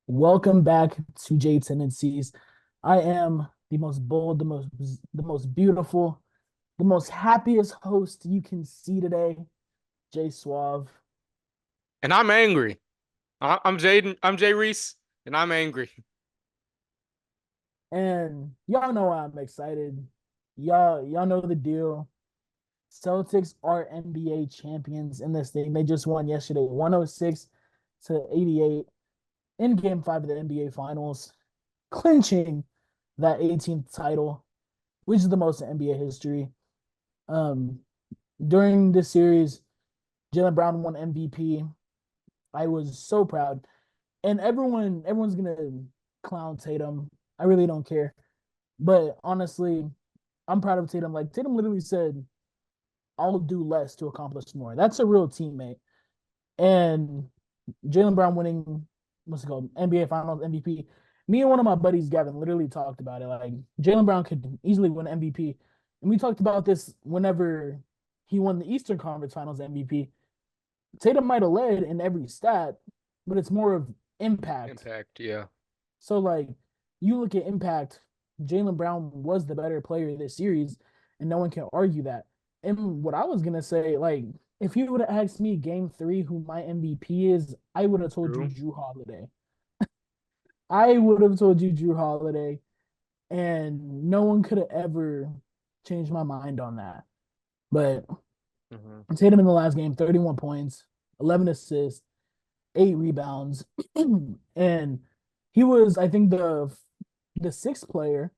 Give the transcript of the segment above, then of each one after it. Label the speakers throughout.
Speaker 1: Welcome back to J Tendencies. I am the most bold, the most beautiful, the most happiest host you can see today, Jay Suave.
Speaker 2: And I'm angry. I'm Jaden. I'm Jay Reese, and I'm angry.
Speaker 1: And y'all know I'm excited. Y'all know the deal. Celtics are NBA champions in this thing. They just won yesterday, 106 to 88 in game 5 of the NBA finals, clinching that 18th title, which is the most in NBA history. Um, during this series, Jalen Brown won MVP. I was so proud, and everyone's gonna clown Tatum. I really don't care, but honestly, I'm proud of Tatum. Like Tatum literally said, "I'll do less to accomplish more." That's a real teammate. And Jalen Brown winning what's it called NBA Finals MVP. Me and one of my buddies, Gavin, literally talked about it. Like Jalen Brown could easily win MVP, and we talked about this whenever he won the Eastern Conference Finals MVP. Tatum might have led in every stat, but it's more of impact.
Speaker 2: Impact, yeah.
Speaker 1: So like you look at impact, Jalen Brown was the better player this series, and no one can argue that. And what I was gonna say, like, if you would have asked me game 3 who my MVP is, I would have told you
Speaker 2: True.
Speaker 1: Drew Holiday. I would have told you Drew Holiday, and no one could have ever changed my mind on that. But
Speaker 2: hmm
Speaker 1: Tatum in the last game, 31 points, 11 assists, 8 rebounds, and he was, I think, the sixth player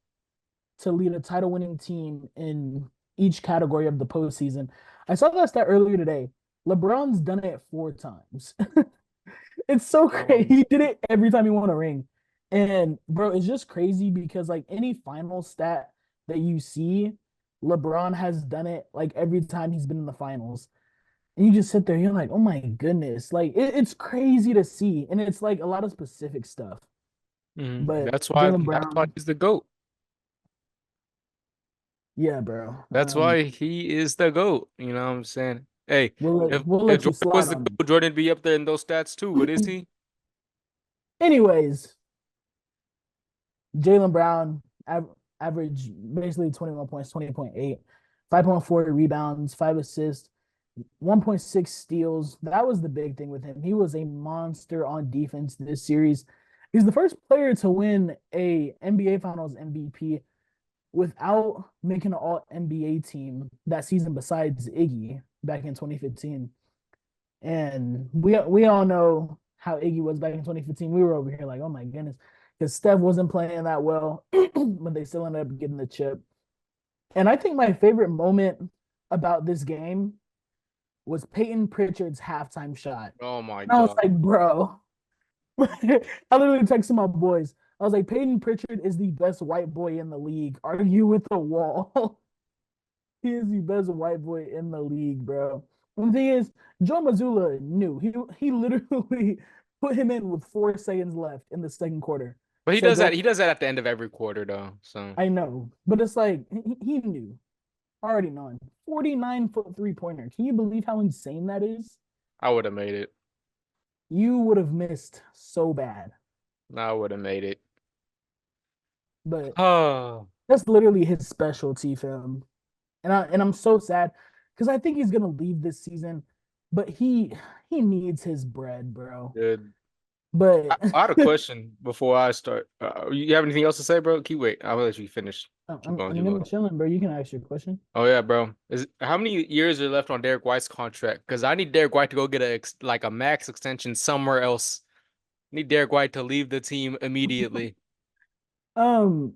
Speaker 1: to lead a title winning team in each category of the postseason. I saw that stat earlier today. LeBron's done it 4 times. It's so crazy.
Speaker 2: Um,
Speaker 1: He did it every time he won a ring. And bro, it's just crazy because like any final stat that you see, LeBron has done it like every time he's been in the finals. And you just sit there, you're like, oh my goodness. Like it's crazy to see. And it's like a lot of specific stuff. But
Speaker 2: That's why.
Speaker 1: Jalen
Speaker 2: That's why
Speaker 1: Brown,
Speaker 2: he's the goat.
Speaker 1: yeah, bro.
Speaker 2: That's why he is the goat. You know what I'm saying? Hey, if
Speaker 1: We'll
Speaker 2: if
Speaker 1: let you
Speaker 2: Jordan
Speaker 1: slide
Speaker 2: was the
Speaker 1: on
Speaker 2: goat, Jordan be up there in those stats too. But is
Speaker 1: him.
Speaker 2: he?
Speaker 1: Anyways, Jalen Brown average basically 21 points, 20.8, 5.4 rebounds, 5 assists, 1.6 steals. That was the big thing with him. He was a monster on defense this series. He's the first player to win a NBA Finals MVP without making an All NBA team that season besides Iggy back in 2015. And we all know how Iggy was back in 2015. We were over here like, oh my goodness, because Steph wasn't playing that well, but they still ended up getting the chip. And I think my favorite moment about this game was Peyton Pritchard's halftime shot.
Speaker 2: Oh my
Speaker 1: And I was
Speaker 2: God.
Speaker 1: like, bro, I literally texted my boys. I was like, Peyton Pritchard is the best white boy in the league. Argue with the wall. He is the best white boy in the league, bro. And the thing is, Joe Mazzulla knew. He literally put him in with 4 seconds left in the second quarter.
Speaker 2: But he
Speaker 1: Said,
Speaker 2: does that.
Speaker 1: "Go."
Speaker 2: He does that at the end of every quarter, though. So
Speaker 1: I know, but it's like he knew, already known. 49-foot 3 pointer. Can you believe how insane that is?
Speaker 2: I would have made it.
Speaker 1: You would have missed so bad,
Speaker 2: I would have made it.
Speaker 1: but
Speaker 2: Oh,
Speaker 1: that's literally his specialty, fam. And I'm so sad because I think he's gonna leave this season, but he needs his bread, bro.
Speaker 2: good.
Speaker 1: But
Speaker 2: I had a question before I start. You have anything else to say, bro? Keep wait. I'll let you finish. Keep
Speaker 1: I'm,
Speaker 2: going.
Speaker 1: I
Speaker 2: Keep
Speaker 1: mean, I'm
Speaker 2: going.
Speaker 1: chilling, bro. You can ask your question.
Speaker 2: Oh yeah, bro. Is how many years are left on Derek White's contract? Because I need Derek White to go get a max extension somewhere else. I need Derek White to leave the team immediately.
Speaker 1: Um,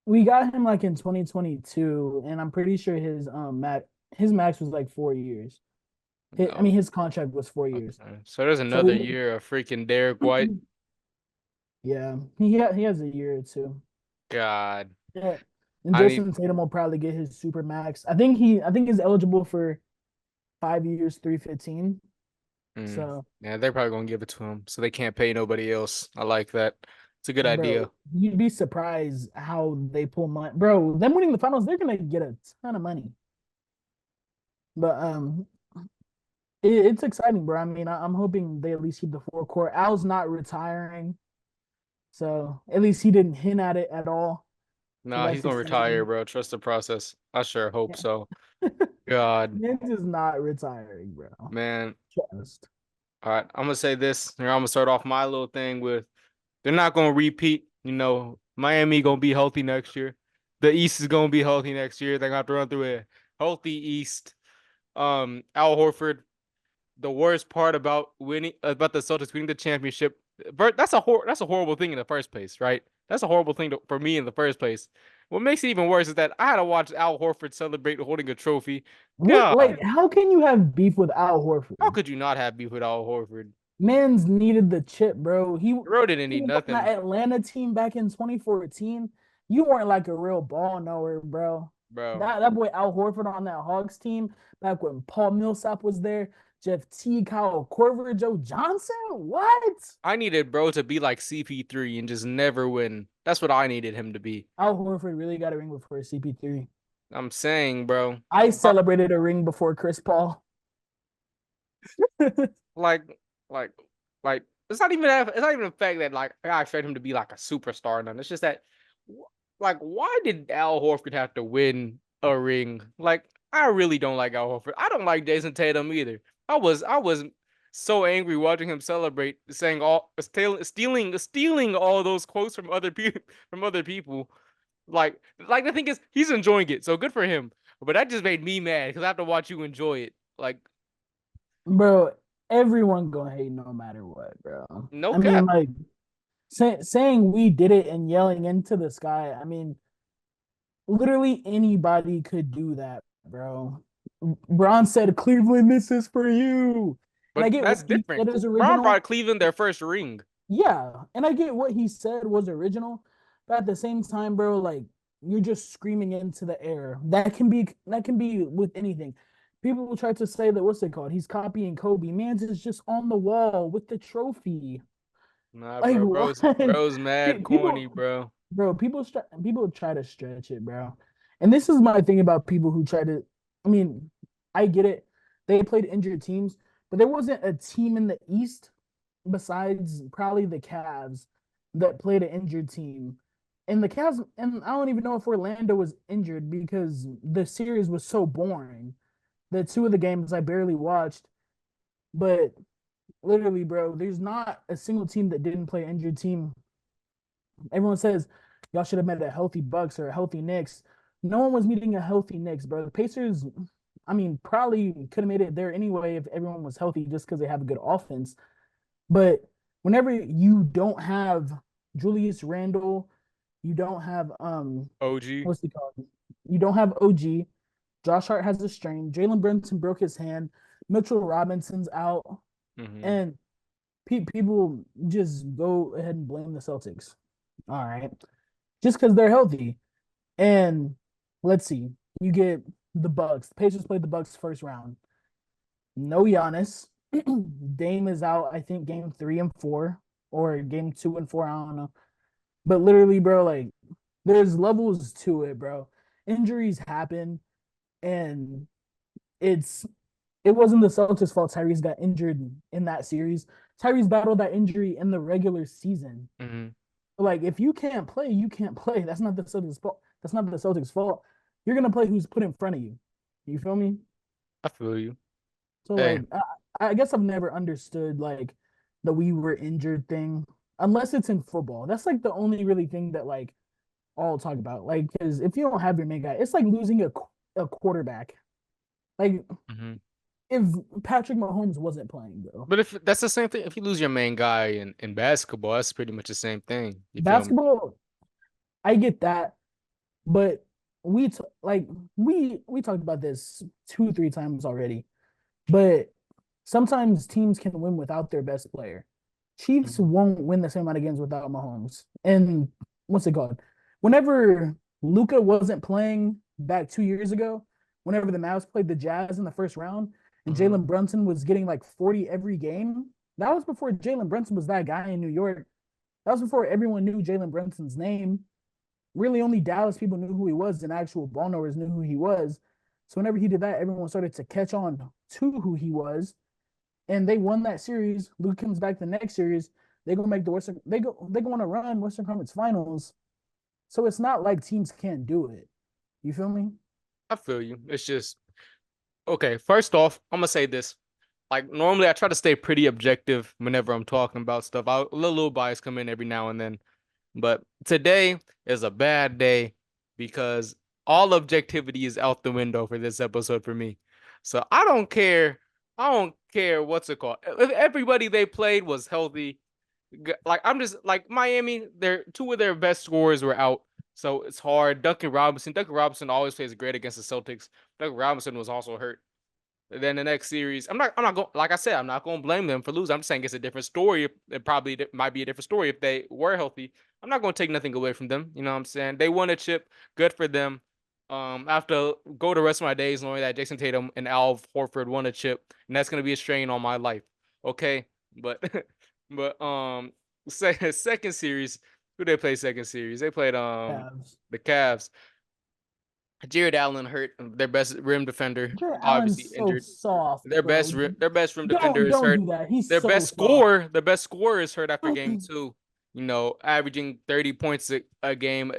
Speaker 1: we got him like in 2022, and I'm pretty sure his max was like 4 years. I
Speaker 2: No.
Speaker 1: mean, his contract was 4 years.
Speaker 2: Okay. So there's
Speaker 1: So
Speaker 2: another year of freaking Derek White.
Speaker 1: yeah, he has a year or two.
Speaker 2: God.
Speaker 1: Yeah, and
Speaker 2: I need
Speaker 1: Jason Tatum will probably get his super max. I think he's eligible for 5 years, 315. So,
Speaker 2: yeah, they're probably gonna give it to him. So they can't pay nobody else. I like that. It's a good idea.
Speaker 1: bro, you'd be surprised how they pull money. Bro, them winning the finals, they're gonna get a ton of money. But it's exciting, bro. I mean, I'm hoping they at least keep the four core. Al's not retiring. So at least he didn't hint at it at all. So
Speaker 2: Nah, he's
Speaker 1: that's
Speaker 2: gonna retire,
Speaker 1: exciting.
Speaker 2: bro. Trust the process. I sure hope
Speaker 1: Yeah.
Speaker 2: so. God,
Speaker 1: Mans is not retiring, bro.
Speaker 2: man.
Speaker 1: Trust.
Speaker 2: All right, I'm gonna say this. Here, I'm gonna start off my little thing with they're not gonna repeat. Miami gonna be healthy next year. The East is gonna be healthy next year. They're gonna have to run through a healthy East. Al Horford. The worst part about winning about the Celtics winning the championship, Bert, that's a horrible thing in the first place, right? That's a horrible thing for me in the first place. What makes it even worse is that I had to watch Al Horford celebrate holding a trophy.
Speaker 1: What like
Speaker 2: God,
Speaker 1: how can you have beef with Al
Speaker 2: how
Speaker 1: Horford?
Speaker 2: could you not have beef with Al Horford?
Speaker 1: Mans needed the chip, bro.
Speaker 2: Bro didn't
Speaker 1: He
Speaker 2: need
Speaker 1: was on that
Speaker 2: nothing,
Speaker 1: Atlanta team back in 2014. You weren't like a real ball knower, bro.
Speaker 2: bro.
Speaker 1: That boy Al Horford on that Hawks team back when Paul Millsap was there, Jeff T, Kyle Korver, Joe Johnson. What?
Speaker 2: I needed bro to be like CP3 and just never win. That's what I needed him to be.
Speaker 1: Al Horford really got a ring before CP3.
Speaker 2: I'm saying, bro.
Speaker 1: I celebrated a ring before Chris Paul.
Speaker 2: Like, like, like, it's not even that. It's not even the fact that like I expect him to be like a superstar. None. It's just that, like, why did Al Horford have to win a ring? Like, I really don't like Al Horford. I don't like Jason Tatum either. I was so angry watching him celebrate, saying stealing all those quotes from other people from other people. Like the thing is, he's enjoying it, so good for him. But that just made me mad because I have to watch you enjoy it. Like,
Speaker 1: Bro, everyone gonna hate no matter what, bro.
Speaker 2: no
Speaker 1: I mean,
Speaker 2: cap.
Speaker 1: like saying we did it and yelling into the sky. I mean, literally anybody could do that, bro. Braun said Cleveland, this is for you. And I
Speaker 2: But
Speaker 1: get what
Speaker 2: that's
Speaker 1: he
Speaker 2: different.
Speaker 1: said is
Speaker 2: Brown
Speaker 1: original.
Speaker 2: brought Cleveland their first ring.
Speaker 1: Yeah. And I get what he said was original. But at the same time, bro, like you're just screaming into the air. That can be with anything. People will try to say that what's it called? He's copying Kobe. Man's is just on the wall with the trophy.
Speaker 2: Nah,
Speaker 1: Like
Speaker 2: bro.
Speaker 1: what?
Speaker 2: Bro's mad corny,
Speaker 1: People
Speaker 2: bro.
Speaker 1: bro, people try to stretch it, bro. And this is my thing about people who try to. I mean, I get it. They played injured teams, but there wasn't a team in the East besides probably the Cavs that played an injured team. And the Cavs, and I don't even know if Orlando was injured because the series was so boring. The two of the games I barely watched, but literally, bro, there's not a single team that didn't play an injured team. Everyone says y'all should have met a healthy Bucks or a healthy Knicks. No one was meeting a healthy Knicks, bro. The Pacers, I mean, probably could have made it there anyway if everyone was healthy just because they have a good offense. But whenever you don't have Julius Randle, you don't have
Speaker 2: OG.
Speaker 1: what's he called? You don't have OG. Josh Hart has a strain. Jalen Brunson broke his hand. Mitchell Robinson's out,
Speaker 2: Mm-hmm.
Speaker 1: and people just go ahead and blame the Celtics. All right, just because they're healthy. And let's see, you get the Bucks. The Pacers played the Bucks first round. No Giannis. Dame is out. I think game 3 and 4 or game 2 and 4. I don't know. But literally, bro, like there's levels to it, bro. Injuries happen, and it's it wasn't the Celtics' fault. Tyrese got injured in that series. Tyrese battled that injury in the regular season.
Speaker 2: Mm-hmm.
Speaker 1: Like if you can't play, you can't play. That's not the Celtics' fault. That's not the Celtics' fault. You're gonna play who's put in front of you. You feel me?
Speaker 2: I feel you.
Speaker 1: So
Speaker 2: Hey.
Speaker 1: like I guess I've never understood like the we were injured thing unless it's in football. That's like the only really thing that like I'll talk about. Like because if you don't have your main guy, it's like losing a quarterback. Like
Speaker 2: Mm-hmm.
Speaker 1: if Patrick Mahomes wasn't playing, bro.
Speaker 2: But if that's the same thing, if you lose your main guy in basketball, that's pretty much the same thing. You feel me?
Speaker 1: Basketball, I get that, but like we talked about this 2 3 times already. But sometimes teams can win without their best player. Chiefs
Speaker 2: Mhm.
Speaker 1: won't win the same amount of games without Mahomes. And what's it called? Whenever Luca wasn't playing back 2 years ago, whenever the Mavs played the Jazz in the first round, and
Speaker 2: Mhm.
Speaker 1: Jalen Brunson was getting like 40 every game, that was before Jalen Brunson was that guy in New York. That was before everyone knew Jalen Brunson's name. Really, only Dallas people knew who he was, and actual ball knowers knew who he was. So whenever he did that, everyone started to catch on to who he was, and they won that series. Luke comes back the next series. They're gonna make the Western. They want to run Western Conference Finals. So it's not like teams can't do it. You feel me?
Speaker 2: I feel you. It's just okay. First off, I'm gonna say this. Like normally, I try to stay pretty objective whenever I'm talking about stuff. A little bias come in every now and then, but today is a bad day because all objectivity is out the window for this episode for me. So I don't care. I don't care what's it called. If everybody they played was healthy, like I'm just like Miami, their two of their best scorers were out. So it's hard. Duncan Robinson. Duncan Robinson always plays great against the Celtics. Duncan Robinson was also hurt. And then the next series, I'm not going. Like I said, I'm not going to blame them for losing. I'm just saying it's a different story. It probably might be a different story if they were healthy. I'm not going to take nothing away from them. You know what I'm saying? They won a chip. Good for them. I have to go the rest of my days knowing that Jason Tatum and Al Horford won a chip, and that's going to be a strain on my life. Okay, but but second series, who they play second series? They played
Speaker 1: Cavs.
Speaker 2: the Cavs. Jared Allen hurt, their best rim defender,
Speaker 1: Jared
Speaker 2: obviously
Speaker 1: Allen's so
Speaker 2: injured.
Speaker 1: soft,
Speaker 2: Their
Speaker 1: bro.
Speaker 2: best rim defender is
Speaker 1: Don't
Speaker 2: hurt.
Speaker 1: do that. He's so soft.
Speaker 2: Their best scorer is hurt after game two. You know, averaging 30 points a game,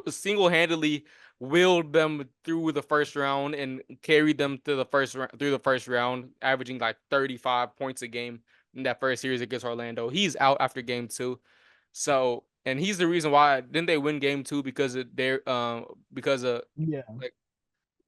Speaker 2: single handedly willed them through the first round and carried them to through the first round, averaging like 35 points a game in that first series against Orlando. He's out after game two. So, and he's the reason why didn't they win game two because of because of
Speaker 1: Yeah.
Speaker 2: like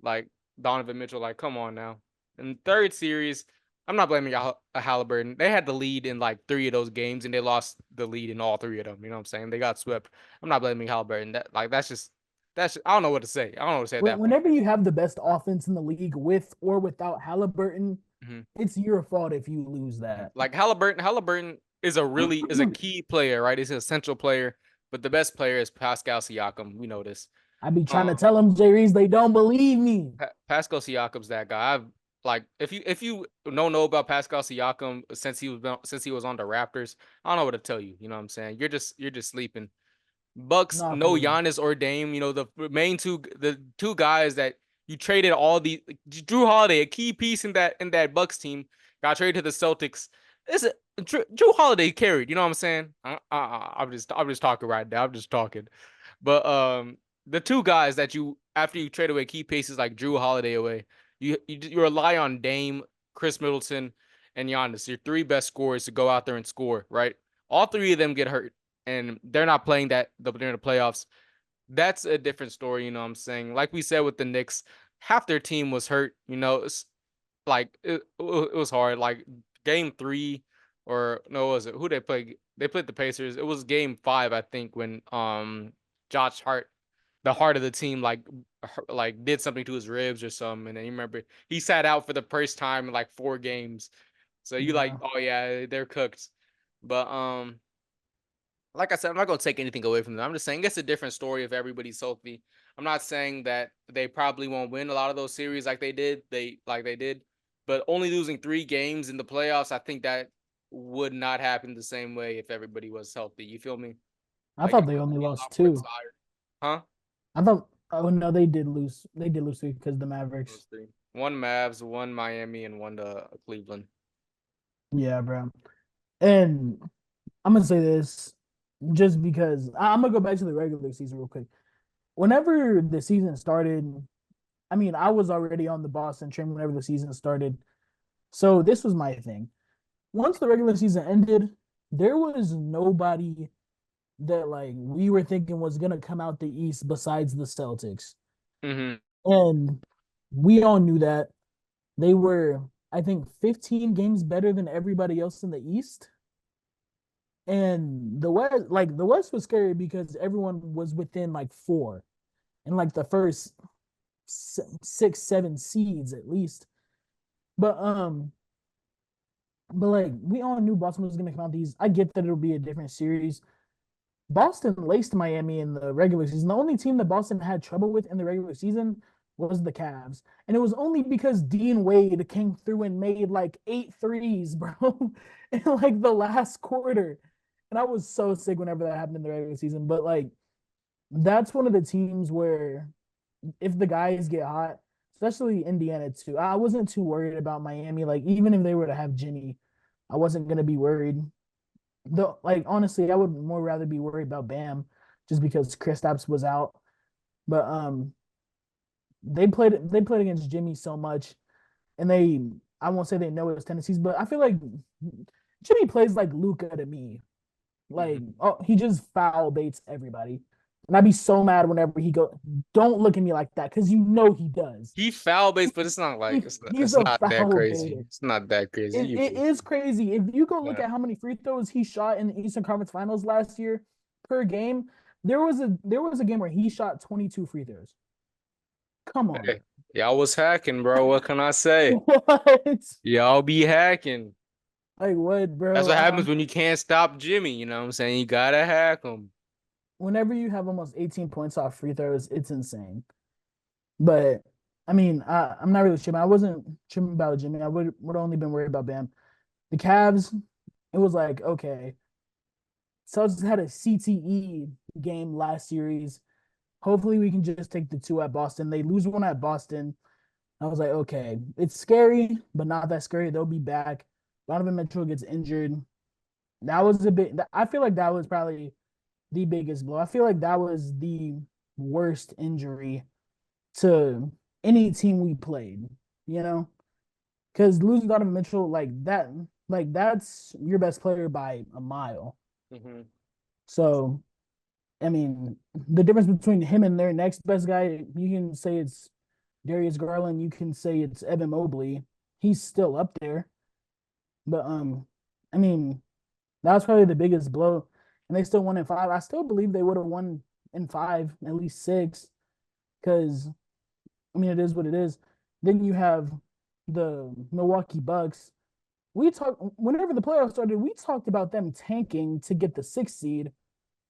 Speaker 2: like Donovan Mitchell. Like, come on now. In third series, I'm not blaming Halliburton. They had the lead in like three of those games, and they lost the lead in all three of them. You know what I'm saying? They got swept. I'm not blaming Halliburton. I don't know what to say. I don't know what to say at that point.
Speaker 1: Whenever you have the best offense in the league with or without Halliburton,
Speaker 2: Mm-hmm.
Speaker 1: it's your fault if you lose that.
Speaker 2: Like Halliburton is is a key player, right? He's an essential player, but the best player is Pascal Siakam. We know this.
Speaker 1: I be trying to
Speaker 2: Um,
Speaker 1: tell them, Jreese, they don't believe me.
Speaker 2: Pascal Siakam's that guy. I've like if you don't know about Pascal Siakam since he was on the Raptors, I don't know what to tell you. You know what I'm saying? You're just sleeping. Bucks,
Speaker 1: Nah, for
Speaker 2: no
Speaker 1: real.
Speaker 2: Giannis or Dame. You know the two guys that you traded all the Drew Holiday, a key piece in that Bucks team, got traded to the Celtics. Drew Holiday carried. You know what I'm saying? I'm just talking right now. I'm just talking. But the two guys that you after you trade away key pieces like Drew Holiday away, you rely on Dame, Chris Middleton, and Giannis, your three best scorers to go out there and score. Right? All three of them get hurt and they're not playing during the playoffs. That's a different story, you know what I'm saying? Like we said with the Knicks, half their team was hurt, you know, it's like it was hard. Like game 3 or no, what was it? Who they played? They played the Pacers. It was game 5, I think, when Josh Hart, the heart of the team, like did something to his ribs or something. And then you remember he sat out for the first time in like 4 games. So you like,
Speaker 1: Yeah.
Speaker 2: oh yeah, they're cooked. But like I said, I'm not going to take anything away from them. I'm just saying it's a different story if everybody's healthy. I'm not saying that they probably won't win a lot of those series like they did. But only losing 3 games in the playoffs, I think that would not happen the same way if everybody was healthy. You feel me?
Speaker 1: I
Speaker 2: Like
Speaker 1: thought
Speaker 2: it
Speaker 1: they
Speaker 2: would
Speaker 1: only
Speaker 2: be a
Speaker 1: lost
Speaker 2: lot more
Speaker 1: 2.
Speaker 2: tired. Huh?
Speaker 1: I thought, oh no, they did lose. They did lose 2 because the Mavericks.
Speaker 2: Those 3. One Mavs, one Miami, and one Cleveland.
Speaker 1: Yeah, bro. And I'm gonna say this just because I'm gonna go back to the regular season real quick. Whenever the season started, I mean, I was already on the Boston train whenever the season started. So this was my thing. Once the regular season ended, there was nobody that like we were thinking was gonna come out the East besides the Celtics.
Speaker 2: Mm-hmm.
Speaker 1: And we all knew that. They were, I think, 15 games better than everybody else in the East. And the West was scary because everyone was within like 4 and like the first 6, 7 seeds at least. But like we all knew Boston was gonna come out these. I get that it'll be a different series. Boston laced Miami in the regular season. The only team that Boston had trouble with in the regular season was the Cavs. And it was only because Dean Wade came through and made like 8 threes, bro, in like the last quarter. And I was so sick whenever that happened in the regular season. But like that's one of the teams where if the guys get hot, especially Indiana too, I wasn't too worried about Miami. Like even if they were to have Jimmy, I wasn't gonna be worried. Though, like honestly, I would more rather be worried about Bam, just because Kristaps was out. But they played against Jimmy so much, and I won't say they know his tendencies, but I feel like Jimmy plays like Luca to me. Like,
Speaker 2: Mhm.
Speaker 1: oh, he just foul baits everybody. And I'd be so mad whenever he go. Don't look at me like that, because you know he does.
Speaker 2: He foul based, but it's not like
Speaker 1: He's
Speaker 2: it's
Speaker 1: a
Speaker 2: not that
Speaker 1: foul
Speaker 2: crazy.
Speaker 1: baiter.
Speaker 2: It's not that crazy.
Speaker 1: It is crazy. If you go look
Speaker 2: Yeah.
Speaker 1: at how many free throws he shot in the Eastern Conference Finals last year per game, there was a game where he shot 22 free throws. Come on.
Speaker 2: Hey, y'all was hacking, bro. What can I say?
Speaker 1: What?
Speaker 2: Y'all be hacking.
Speaker 1: Like what,
Speaker 2: That's
Speaker 1: bro?
Speaker 2: what happens when you can't stop Jimmy. You know what I'm saying? You gotta hack him.
Speaker 1: Whenever you have almost 18 points off free throws, it's insane. But I mean, I'm not really tripping. I wasn't tripping about Jimmy. I would only been worried about Bam. The Cavs, it was like, okay, Celtics had a CTE game last series. Hopefully, we can just take the two at Boston. They lose one at Boston. I was like, okay, it's scary, but not that scary. They'll be back. Donovan Mitchell gets injured. That was a bit. I feel like that was probably the biggest blow. I feel like that was the worst injury to any team we played. You know, because losing Donovan Mitchell that's your best player by a mile.
Speaker 2: Hmm.
Speaker 1: So I mean, the difference between him and their next best guy, you can say it's Darius Garland, you can say it's Evan Mobley. He's still up there, but I mean, that was probably the biggest blow, and they still won in five. I still believe they would have won in five, at least six, because I mean, it is what it is. Then you have the Milwaukee Bucks. We talked whenever the playoffs started. We talked about them tanking to get the sixth seed.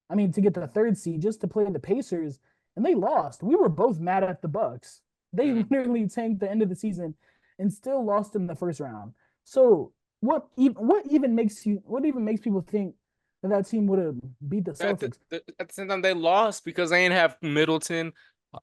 Speaker 1: I mean, to get the third seed just to play the Pacers, and they lost. We were both mad at the Bucks. They
Speaker 2: Hmm.
Speaker 1: literally tanked the end of the season and still lost in the first round. So what even makes people think that that team would have beat the Celtics?
Speaker 2: At the same time, they lost because they didn't have Middleton,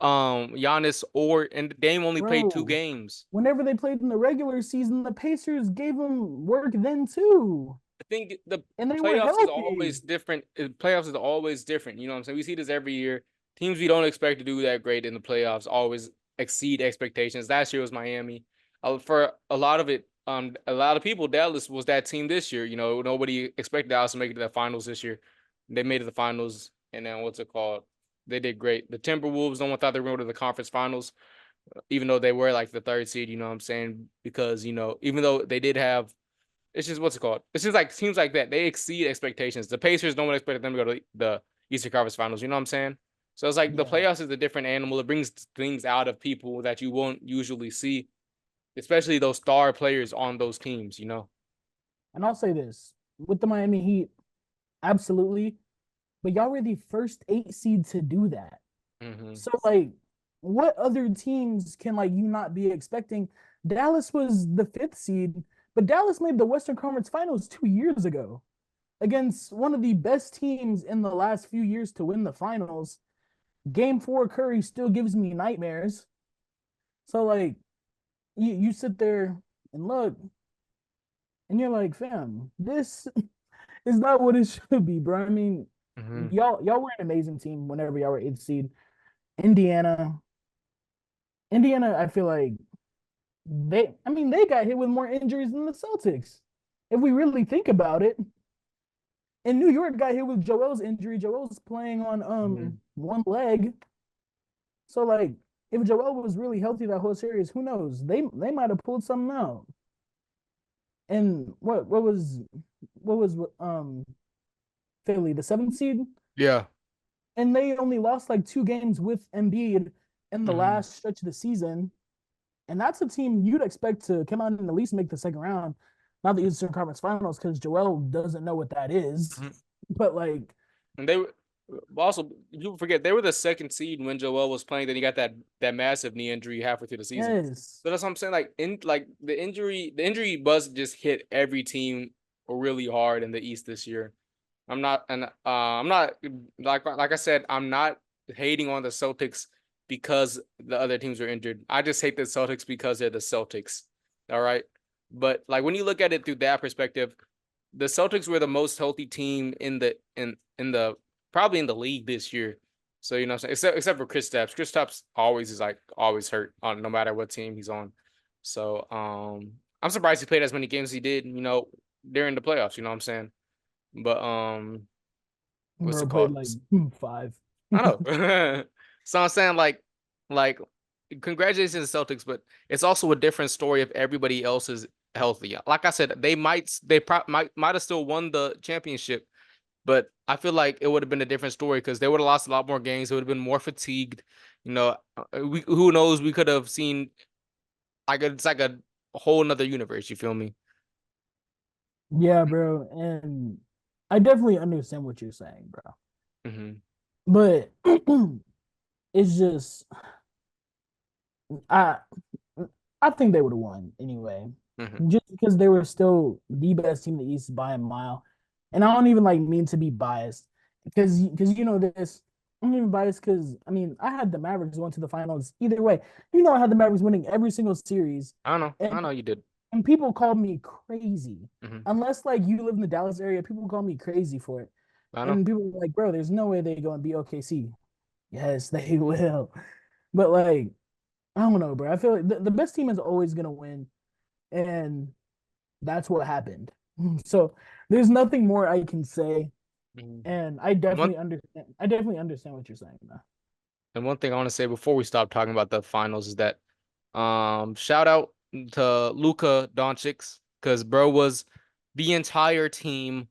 Speaker 2: Giannis, and Dame only played two
Speaker 1: Bro,
Speaker 2: games.
Speaker 1: whenever they played in the regular season, the Pacers gave them work then too,
Speaker 2: I think the
Speaker 1: and they were
Speaker 2: playoffs is
Speaker 1: healthy.
Speaker 2: always different. Playoffs is always different. You know what I'm saying? We see this every year. Teams we don't expect to do that great in the playoffs always exceed expectations. Last year was Miami. For a lot of it, a lot of people, Dallas was that team this year. You know, nobody expected Dallas to make it to the finals this year. They made it to the finals, and then what's it called? They did great. The Timberwolves, no one thought they were going to the conference finals, even though they were like the third seed. You know what I'm saying? Because even though they did have it's just what's it called? It's just like teams like that. They exceed expectations. The Pacers, no one expected them to go to the Eastern Conference Finals. You know what I'm saying? So it's like the
Speaker 1: Yeah,
Speaker 2: playoffs is a different animal. It brings things out of people that you won't usually see, especially those star players on those teams.
Speaker 1: and I'll say this with the Miami Heat, absolutely. But y'all were the first eight seed to do that.
Speaker 2: Hmm.
Speaker 1: So like, what other teams can like you not be expecting? Dallas was the fifth seed, but Dallas made the Western Conference Finals 2 years ago against one of the best teams in the last few years to win the finals. Game four, Curry still gives me nightmares. So like, you sit there and look, and you're like, fam, this is not what it should be, bro. I mean,
Speaker 2: Hmm.
Speaker 1: y'all were an amazing team whenever y'all were eighth seed. Indiana, Indiana, I feel like they got hit with more injuries than the Celtics. If we really think about it, and New York got hit with Joel's injury. Joel's playing on
Speaker 2: Hmm.
Speaker 1: one leg. So like, if Joel was really healthy that whole series, who knows? They might have pulled something out. And what was Philly, the seventh seed?
Speaker 2: Yeah.
Speaker 1: And they only lost like two games with Embiid in the
Speaker 2: Hmm.
Speaker 1: last stretch of the season. And that's a team you'd expect to come out and at least make the second round, not the Eastern Conference Finals, because Joel doesn't know what that is.
Speaker 2: Hmm.
Speaker 1: But like,
Speaker 2: And they were also you forget they were the second seed when Joel was playing. Then he got that massive knee injury halfway through the season.
Speaker 1: yes,
Speaker 2: So that's what I'm saying. Like the injury buzz just hit every team really hard in the East this year. I'm not like I said, I'm not hating on the Celtics because the other teams were injured. I just hate the Celtics because they're the Celtics. All right. But like when you look at it through that perspective, the Celtics were the most healthy team in the probably in the league this year. So you know what I'm saying? Except for Chris Stapps. Chris Stapps always is like always hurt on no matter what team he's on. So I'm surprised he played as many games as he did, during the playoffs, you know what I'm saying? But what's it
Speaker 1: Bro played
Speaker 2: called?
Speaker 1: like 5.
Speaker 2: I know. So I'm saying like congratulations to the Celtics, but it's also a different story if everybody else is healthy. Like I said, they might have still won the championship, but I feel like it would have been a different story because they would have lost a lot more games. They would have been more fatigued. Who knows? We could have seen like it's like a whole nother universe. You feel me?
Speaker 1: Yeah, bro. And I definitely understand what you're saying, bro.
Speaker 2: Hmm.
Speaker 1: But it's just I I think they would have won anyway.
Speaker 2: Hmm.
Speaker 1: Just because they were still the best team in the East by a mile. And I don't even like mean to be biased because you know this. I'm not even biased because I mean I had the Mavericks going to the finals either way. You know I had the Mavericks winning every single series.
Speaker 2: I don't know.
Speaker 1: And
Speaker 2: I know you did.
Speaker 1: and people called me crazy.
Speaker 2: Hmm.
Speaker 1: Unless like you live in the Dallas area, people call me crazy for it.
Speaker 2: I know.
Speaker 1: And people were like, bro, there's no way they go and be OKC. Yes, they will. But like, I don't know, bro. I feel like the best team is always gonna win, and that's what happened. So there's nothing more I can say,
Speaker 2: Mhm.
Speaker 1: and I
Speaker 2: And one
Speaker 1: definitely understand. I definitely understand what you're saying, though.
Speaker 2: and one thing I want to say before we stop talking about the finals is that shout out to Luka Doncic because bro was the entire team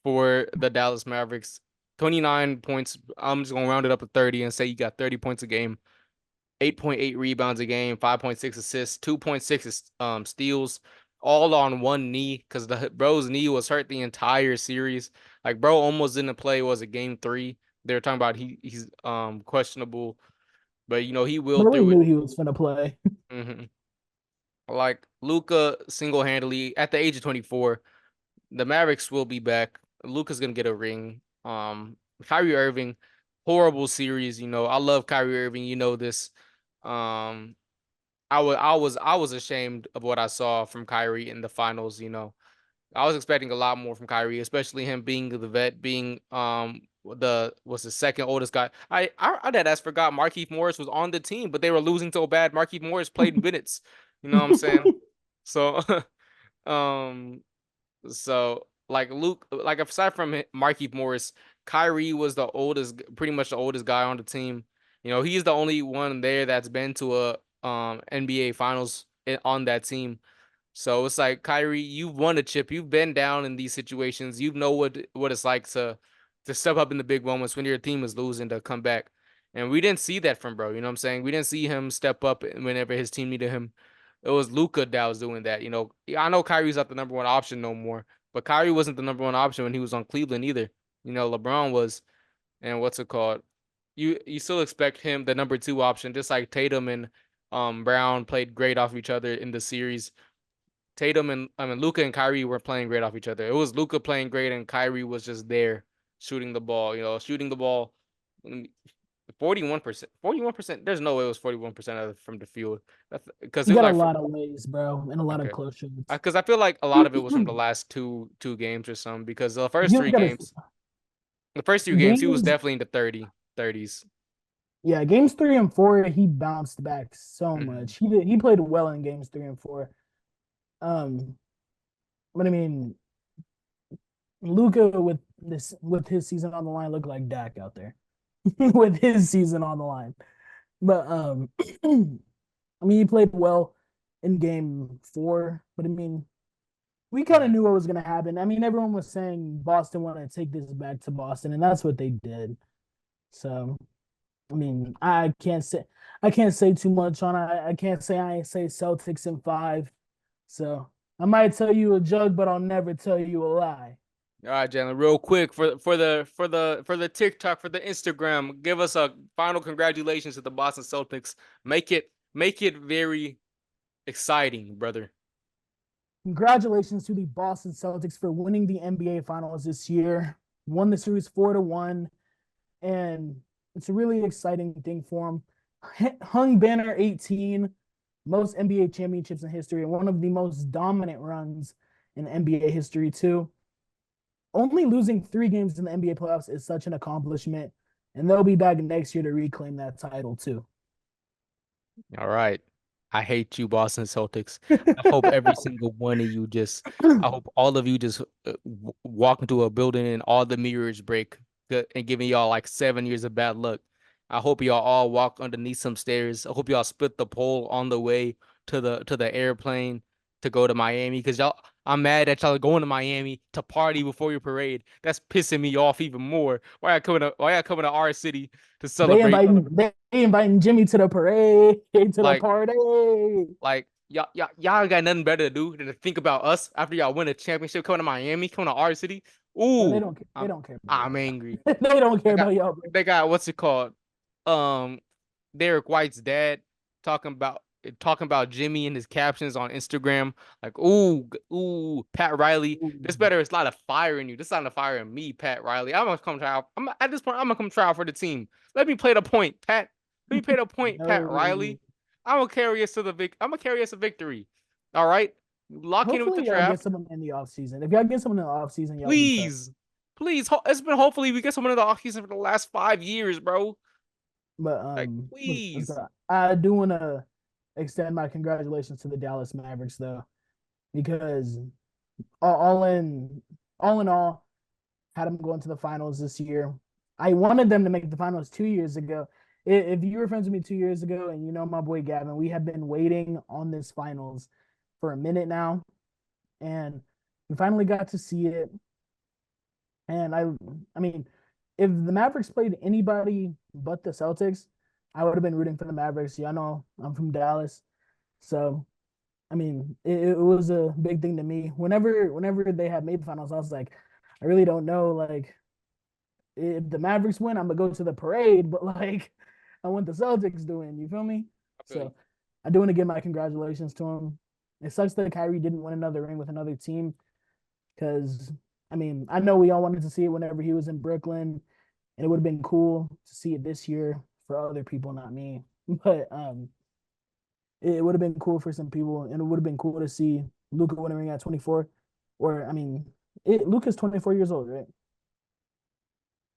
Speaker 2: for the Dallas Mavericks. 29 points. I'm just gonna round it up to 30 and say you got 30 points a game, 8.8 rebounds a game, 5.6 assists, 2.6 steals, all on one knee because the bro's knee was hurt the entire series. Like bro almost didn't play. Was it game three? They were talking about he's questionable, but he will
Speaker 1: But we
Speaker 2: through it.
Speaker 1: knew he was gonna play.
Speaker 2: Hmm. Like Luca single handedly at the age of 24, the Mavericks will be back. Luca's gonna get a ring. Kyrie Irving, horrible series. I love Kyrie Irving. You know this. Um, I was ashamed of what I saw from Kyrie in the finals. I was expecting a lot more from Kyrie, especially him being the vet, being the second oldest guy. I dead ass forgot Markieff Morris was on the team, but they were losing so bad. Markieff Morris played minutes. You know what I'm saying? So um so like Luke, like aside from Markieff Morris, Kyrie was the oldest, pretty much the oldest guy on the team. He's the only one there that's been to a NBA Finals on that team. So it's like Kyrie, you've won a chip. You've been down in these situations. You know what it's like to step up in the big moments when your team is losing to come back. And we didn't see that from bro. You know what I'm saying? We didn't see him step up whenever his team needed him. It was Luca that was doing that. I know Kyrie's not the number one option no more, but Kyrie wasn't the number one option when he was on Cleveland either. LeBron was, and what's it called? You still expect him the number two option, just like Tatum and Brown played great off each other in the series. Tatum and Luca and Kyrie were playing great off each other. It was Luca playing great and Kyrie was just there shooting the ball. Shooting the ball 41%. 41%. There's no way it was 41% from the field. That's because
Speaker 1: He
Speaker 2: it was
Speaker 1: got a
Speaker 2: like
Speaker 1: lot of ways, bro, and a lot of
Speaker 2: okay.
Speaker 1: close shots.
Speaker 2: Because I feel like a lot of it was from the last two games or something. Because the
Speaker 1: If
Speaker 2: first
Speaker 1: you
Speaker 2: three
Speaker 1: look at his
Speaker 2: games, the first two games, he was
Speaker 1: games,
Speaker 2: definitely in the 30s.
Speaker 1: yeah, games 3 and 4, he bounced back so
Speaker 2: Hmm.
Speaker 1: much. He played well in games 3 and 4. Um, but I mean, Luca with his season on the line looked like Dak out there with his season on the line. But I mean, he played well in game 4. But I mean, we kind of
Speaker 2: Hmm.
Speaker 1: knew what was going to happen. I mean, everyone was saying Boston wanted to take this back to Boston, and that's what they did. So I mean, I can't say too much on it. I can't say I say Celtics in 5. So I might tell you a joke, but I'll never tell you a lie.
Speaker 2: All right, Jalen, real quick for the TikTok, for the Instagram, give us a final congratulations to the Boston Celtics. Make it very exciting, brother.
Speaker 1: Congratulations to the Boston Celtics for winning the NBA Finals this year. Won the series 4-1, and it's a really exciting thing for them. Hung banner 18, most NBA championships in history, and one of the most dominant runs in NBA history too. only losing 3 games in the NBA playoffs is such an accomplishment, and they'll be back next year to reclaim that title too.
Speaker 2: All right. I hate you, Boston Celtics. I hope every single one of you I hope all of you just walk into a building and all the mirrors break and giving y'all like 7 years of bad luck. I hope y'all all walk underneath some stairs. I hope y'all split the pole on the way to the airplane to go to Miami because I'm mad that y'all are going to Miami to party before your parade. That's pissing me off even more. Why y'all coming to our city to celebrate?
Speaker 1: They inviting Jimmy to the parade, to the
Speaker 2: Like
Speaker 1: party.
Speaker 2: Like y'all got nothing better to do than to think about us after y'all win a championship coming to Miami, coming to our city.
Speaker 1: Bro,
Speaker 2: Ooh,
Speaker 1: they
Speaker 2: I'm
Speaker 1: don't care about
Speaker 2: I'm
Speaker 1: y'all,
Speaker 2: angry.
Speaker 1: bro. They don't care
Speaker 2: I got
Speaker 1: about y'all, bro.
Speaker 2: they got what's it called? Um, Derek White's dad talking about talking about Jimmy and his captions on Instagram. Like, ooh, Pat Riley. This
Speaker 1: Ooh,
Speaker 2: better is a lot of fire in you. This is not a fire in me, Pat Riley. I'm gonna come try out. At this point, I'm gonna come try out for the team. Let me play the point, Pat. Let me play the point, Pat
Speaker 1: no.
Speaker 2: Riley. I'm gonna carry us a victory. All right. Lock in with the
Speaker 1: Hopefully y'all get
Speaker 2: draft.
Speaker 1: someone in the offseason. If y'all get someone in the offseason, y'all be tough.
Speaker 2: Please. Please. It's been hopefully we get someone in the offseason for the last 5 years, bro.
Speaker 1: But
Speaker 2: Like, please.
Speaker 1: I do want to extend my congratulations to the Dallas Mavericks though, because all, all in all in all, had them going to the finals this year. I wanted them to make the finals 2 years ago. If you were friends with me 2 years ago, and you know my boy Gavin, we have been waiting on this finals for a minute now, and we finally got to see it. And I mean, if the Mavericks played anybody but the Celtics, I would have been rooting for the Mavericks. Y'all know I'm from Dallas, so I mean, it was a big thing to me. Whenever they had made the finals, I was like, I really don't know. Like, if the Mavericks win, I'm gonna go to the parade, but like, I want the Celtics to win. You feel me?
Speaker 2: I feel you.
Speaker 1: So, I do want to give my congratulations to him. It sucks that Kyrie didn't win another ring with another team because I mean, I know we all wanted to see it whenever he was in Brooklyn, and it would have been cool to see it this year for other people, not me. But it would have been cool for some people, and it would have been cool to see Luka win a ring at 24. Or I mean, Luka's 24 years old, right?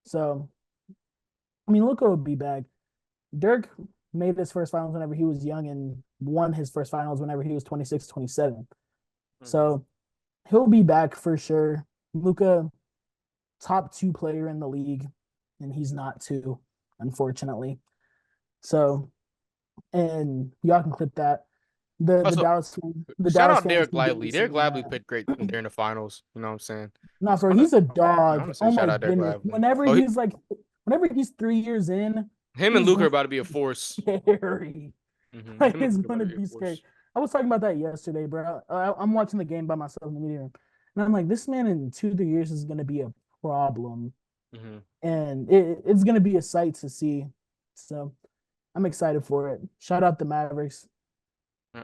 Speaker 1: So I mean, Luka would be back. Dirk made his first finals whenever he was young and won his first finals whenever he was 26, 27.
Speaker 2: Mhm.
Speaker 1: So he'll be back for sure. Luka, top 2 player in the league, and he's not two, unfortunately. So, and y'all can clip that.
Speaker 2: Also,
Speaker 1: The
Speaker 2: shout
Speaker 1: Dallas
Speaker 2: out
Speaker 1: fans
Speaker 2: Derek
Speaker 1: can barely
Speaker 2: Lively.
Speaker 1: see
Speaker 2: Derek
Speaker 1: me in
Speaker 2: Lively
Speaker 1: that.
Speaker 2: played great during the finals. You know what I'm saying?
Speaker 1: Not
Speaker 2: Just
Speaker 1: for
Speaker 2: wanna
Speaker 1: he's a
Speaker 2: I
Speaker 1: dog.
Speaker 2: wanna say
Speaker 1: Oh my
Speaker 2: shout out Derek
Speaker 1: goodness.
Speaker 2: Lively. Oh,
Speaker 1: Whenever he's 3 years in,
Speaker 2: him and
Speaker 1: he's
Speaker 2: Luca are
Speaker 1: going
Speaker 2: about to be a
Speaker 1: to be
Speaker 2: force.
Speaker 1: scary. Like
Speaker 2: Him and
Speaker 1: it's
Speaker 2: Luca are about
Speaker 1: gonna
Speaker 2: to be a
Speaker 1: be scary.
Speaker 2: force.
Speaker 1: I was talking about that yesterday, bro. I'm watching the game by myself in the meeting room, and I'm like, this man in 2 3 years is gonna be a problem,
Speaker 2: Hmm.
Speaker 1: and it's gonna be a sight to see. So I'm excited for it. Shout out the Mavericks.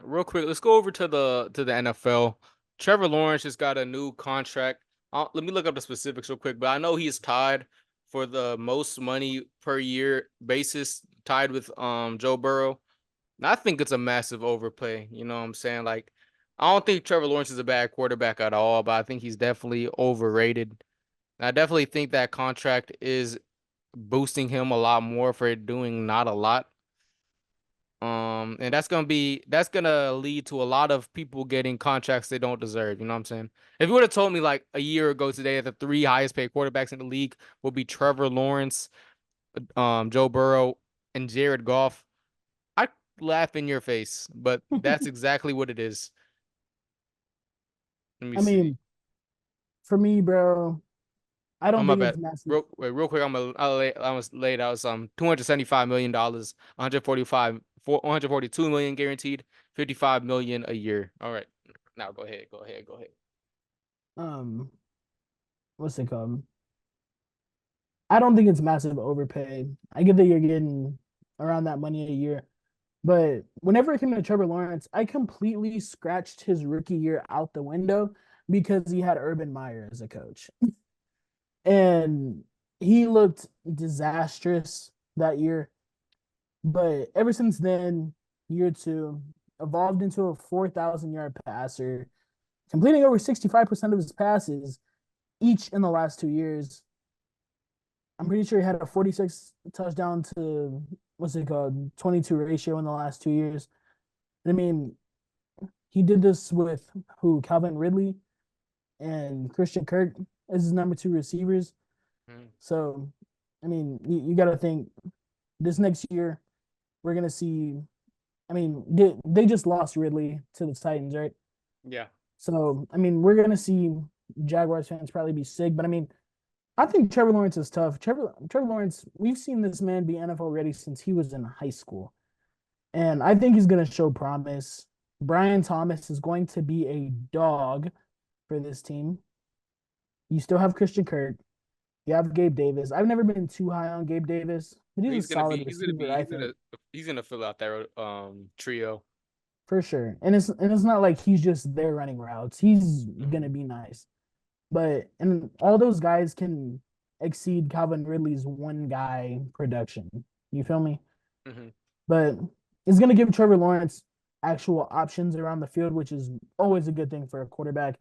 Speaker 2: Real quick, let's go over to the NFL. Trevor Lawrence just got a new contract. Let me look up the specifics real quick, but I know he's tied for the most money per year basis, tied with Joe Burrow. And I think it's a massive overpay. You know what I'm saying? Like, I don't think Trevor Lawrence is a bad quarterback at all, but I think he's definitely overrated. And I definitely think that contract is boosting him a lot more for doing not a lot. And that's gonna lead to a lot of people getting contracts they don't deserve. You know what I'm saying? If you would have told me like a year ago today that the 3 highest paid quarterbacks in the league will be Trevor Lawrence, Joe Burrow, and Jared Goff, I'd laugh in your face. But that's exactly what it is. Let me
Speaker 1: I
Speaker 2: see.
Speaker 1: mean, for me, bro, I
Speaker 2: Oh
Speaker 1: don't
Speaker 2: my
Speaker 1: think
Speaker 2: bad.
Speaker 1: it's massive.
Speaker 2: Real quick. I was late. I was $275 million, 142 million guaranteed, 55 million a year. All right. Now go ahead. Go ahead.
Speaker 1: Um, what's it called? I don't think it's massive overpay. I get that you're getting around that money a year, but whenever it came to Trevor Lawrence, I completely scratched his rookie year out the window because he had Urban Meyer as a coach. And he looked disastrous that year. But ever since then, year two, evolved into a 4,000 yard passer, completing over 65% of his passes. each in the last 2 years. I'm pretty sure he had a 46 touchdown to what's it called 22 ratio in the last 2 years. And I mean, he did this with who Calvin Ridley and Christian Kirk as his number two receivers.
Speaker 2: Mm.
Speaker 1: So, I mean, you got to think this next year we're gonna see. I mean, they just lost Ridley to the Titans, right?
Speaker 2: Yeah.
Speaker 1: So, I mean, we're gonna see Jaguars fans probably be sick, but I mean, I think Trevor Lawrence is tough. Trevor Lawrence, we've seen this man be NFL ready since he was in high school. And I think he's going to show promise. Brian Thomas is going to be a dog for this team. You still have Christian Kirk. You have Gabe Davis. I've never been too high on Gabe Davis, but he's a
Speaker 2: He's gonna
Speaker 1: solid
Speaker 2: be. He's gonna
Speaker 1: receiver,
Speaker 2: be.
Speaker 1: I think,
Speaker 2: He's gonna fill out that trio.
Speaker 1: for sure. And it's not like he's just there running routes. He's gonna
Speaker 2: Mhm.
Speaker 1: be nice. But and all those guys can exceed Calvin Ridley's one guy production. You feel me?
Speaker 2: Mhm.
Speaker 1: But it's going to give Trevor Lawrence actual options around the field, which is always a good thing for a quarterback.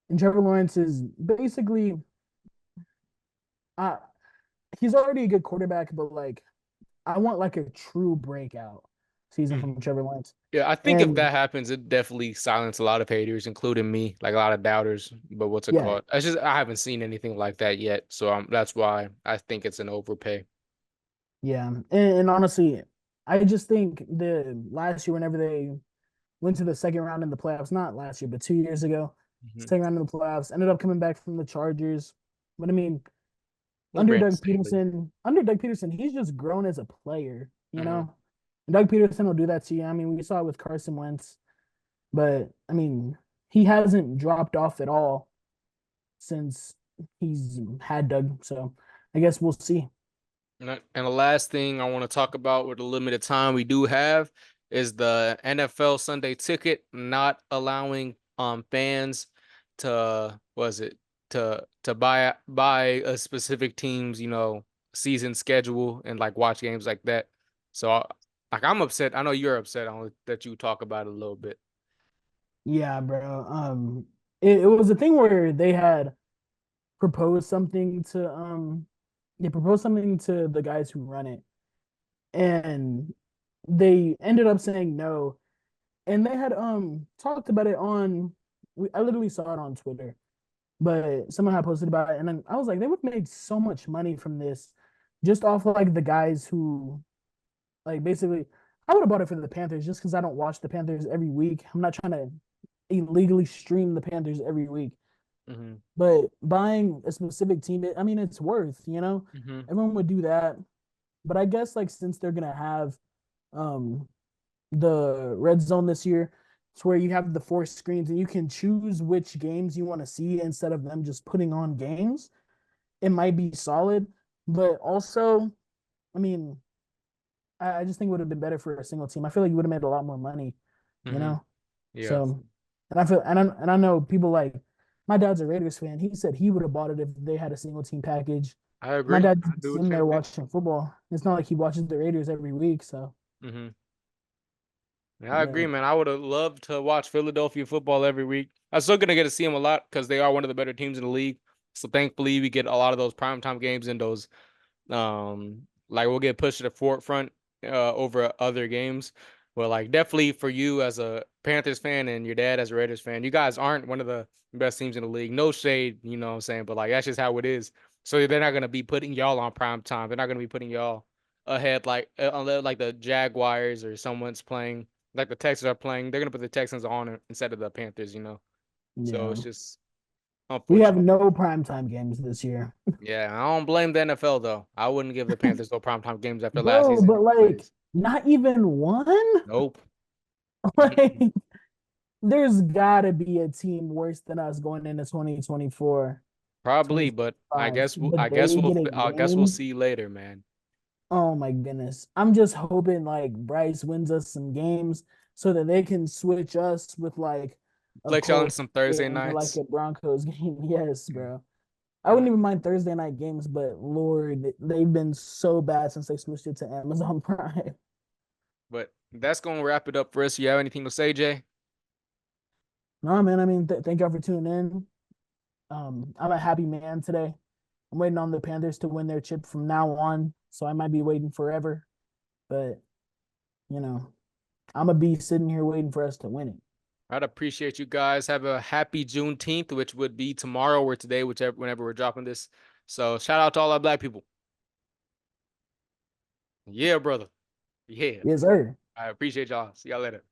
Speaker 1: And Trevor Lawrence is basically, uh, he's already a good quarterback, but like, I want like a true breakout season
Speaker 2: Mm.
Speaker 1: from Trevor Lawrence.
Speaker 2: Yeah, I think if
Speaker 1: And
Speaker 2: that happens, it definitely silence a lot of haters, including me, like a lot of doubters. But what's it
Speaker 1: yeah,
Speaker 2: called? It's just I haven't seen anything like that yet, so that's why I think it's an overpay.
Speaker 1: yeah. And honestly, I just think the last year, whenever they went to the second round in the playoffs, not last year, but 2 years ago,
Speaker 2: Mhm.
Speaker 1: second round in the playoffs, ended up coming back from the Chargers. But I mean,
Speaker 2: With Brandon Staley.
Speaker 1: Under Doug Peterson, he's just grown as a player, you
Speaker 2: Mhm.
Speaker 1: know? And Doug Peterson will do that to you. I mean, we saw it with Carson Wentz, but I mean, he hasn't dropped off at all since he's had Doug. So I guess we'll see.
Speaker 2: And the last thing I want to talk about with the limited time we do have is the NFL Sunday Ticket not allowing fans to was it to buy a specific team's season schedule and like watch games like that. So like I'm upset. I know you're upset on that you talk about it a little bit.
Speaker 1: Yeah, bro. It was a thing where proposed something to they proposed something to the guys who run it, and they ended up saying no. And they had talked about it on I literally saw it on Twitter, but someone had posted about it, and then I was like, they would make so much money from this, just off like the guys who like basically. I would have bought it for the Panthers just because I don't watch the Panthers every week. I'm not trying to illegally stream the Panthers every week,
Speaker 2: Hmm.
Speaker 1: but buying a specific team, I mean, it's worth,
Speaker 2: Hmm.
Speaker 1: everyone would do that. But I guess like since they're gonna have um the red zone this year. It's where you have the four screens and you can choose which games you want to see instead of them just putting on games. It might be solid, but also, I mean, I just think it would have been better for a single team. I feel like you would have made a lot more money, you
Speaker 2: Hmm.
Speaker 1: know?
Speaker 2: Yeah,
Speaker 1: So, and I know people like my dad's a Raiders fan. He said he would have bought it if they had a single team package.
Speaker 2: I
Speaker 1: My
Speaker 2: agree.
Speaker 1: dad's
Speaker 2: I do the
Speaker 1: sitting
Speaker 2: same
Speaker 1: there
Speaker 2: thing.
Speaker 1: watching football. It's not like he watches the Raiders every week. So,
Speaker 2: Hmm. Yeah, I agree,
Speaker 1: but
Speaker 2: man. I would have loved to watch Philadelphia football every week. I'm still gonna get to see them a lot because they are one of the better teams in the league. So thankfully, we get a lot of those primetime games in those. Like we'll get pushed to the forefront over other games. Well, like definitely for you as a Panthers fan and your dad as a Raiders fan, you guys aren't one of the best teams in the league. No shade, you know what I'm saying, but like that's just how it is. So they're not gonna be putting y'all on prime time. They're not gonna be putting y'all ahead unless like the Jaguars or someone's playing like the Texans are playing. They're gonna put the Texans on instead of the Panthers. So
Speaker 1: yeah,
Speaker 2: it's just
Speaker 1: we have
Speaker 2: unfortunate.
Speaker 1: no primetime games this year.
Speaker 2: Yeah, I don't blame the NFL though. I wouldn't give the Panthers no primetime games after last
Speaker 1: Bro,
Speaker 2: season,
Speaker 1: but like
Speaker 2: anyways.
Speaker 1: not even one?
Speaker 2: Nope.
Speaker 1: Like there's gotta be a team worse than us going into 2024,
Speaker 2: Probably, but
Speaker 1: 2025. But
Speaker 2: I guess
Speaker 1: they get a
Speaker 2: we'll
Speaker 1: game.
Speaker 2: see later, man.
Speaker 1: Oh my goodness. I'm just hoping like Bryce wins us some games so that they can switch us with like a
Speaker 2: Flex y'all in
Speaker 1: Colts
Speaker 2: some Thursday
Speaker 1: game or like
Speaker 2: nights.
Speaker 1: a Broncos game. Yes, bro. I
Speaker 2: And
Speaker 1: wouldn't even mind Thursday night games, but Lord, they've been so bad since they switched it to Amazon Prime.
Speaker 2: but that's gonna wrap it up for us. You have anything to say, Jay?
Speaker 1: No, man. I mean, thank y'all for tuning in. I'm a happy man today. I'm waiting on the Panthers to win their chip from now on, so I might be waiting forever. But you know, I'm gonna be sitting here waiting for us to win it.
Speaker 2: I'd appreciate you guys. Have a happy Juneteenth, which would be tomorrow or today, whichever whenever we're dropping this. So shout out to all our black people. Yeah, brother. Yeah.
Speaker 1: Yes, sir.
Speaker 2: I appreciate y'all. See y'all later.